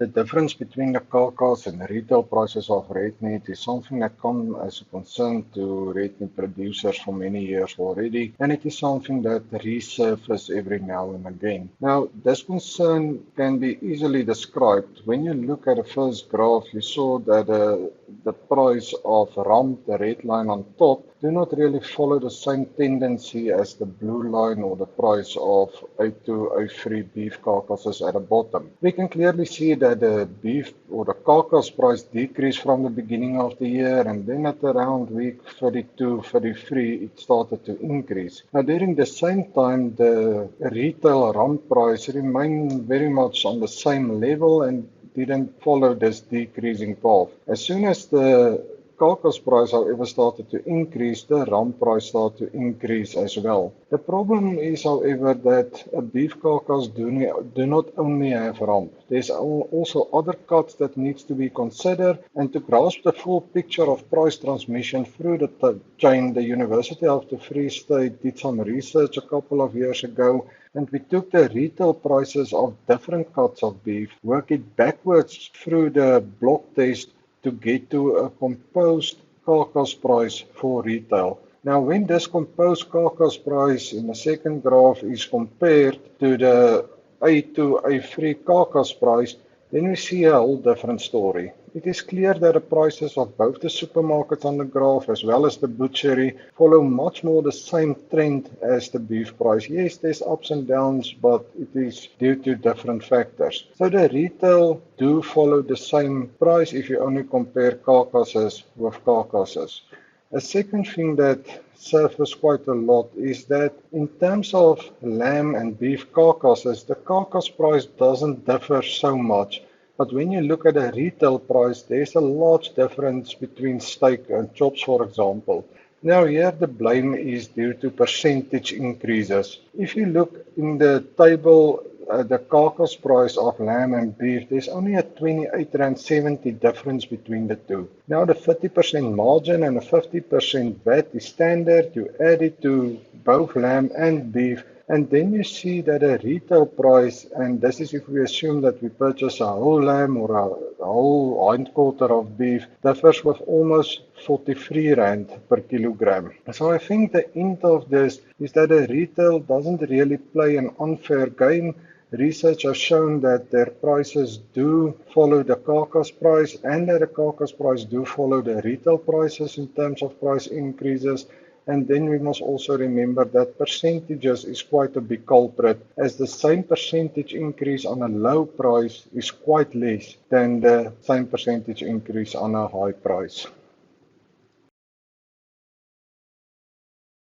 The difference between the carcass and the retail prices of red meat is something that come as a concern to red meat producers for many years already, and it is something that resurfaces every now and again. Now, this concern can be easily described. When you look at the first graph, you saw that the price of rump, the red line on top, do not really follow the same tendency as the blue line or the price of A2, A3 beef carcasses at the bottom. We can clearly see that the beef or the carcass price decreased from the beginning of the year, and then at around week 32, 33, it started to increase. Now, during the same time, the retail rump price remained very much on the same level and didn't follow this decreasing path. As soon as the carcass price, however, started to increase, the rump price started to increase as well. The problem is, however, that a beef carcass do not only have rump. There's also other cuts that needs to be considered, and to grasp the full picture of price transmission through the chain, the University of the Free State did some research a couple of years ago, and we took the retail prices of different cuts of beef, work it backwards through the block test to get to a composed carcass price for retail. Now, when this composed carcass price in the second graph is compared to the A2, A3 carcass price, then we see a whole different story. It is clear that the prices of both the supermarkets on the graph as well as the butchery follow much more the same trend as the beef price. Yes, there's ups and downs, but it is due to different factors. So the retail do follow the same price if you only compare carcasses with carcasses. A second thing that surfaces quite a lot is that in terms of lamb and beef carcasses, the carcass price doesn't differ so much. But when you look at the retail price, there's a large difference between steak and chops, for example. Now here the blame is due to percentage increases. If you look in the table, the carcass price of lamb and beef, there's only a 28.70 difference between the two. Now the 30% margin and the 50% VAT is standard. You add it to both lamb and beef, and then you see that a retail price, and this is if we assume that we purchase a whole lamb or a whole hindquarter of beef, differs with almost 43 Rand per kilogram. So I think the end of this is that a retail doesn't really play an unfair game. Research has shown that their prices do follow the carcass price and that the carcass price do follow the retail prices in terms of price increases. And then we must also remember that percentages is quite a big culprit, as the same percentage increase on a low price is quite less than the same percentage increase on a high price.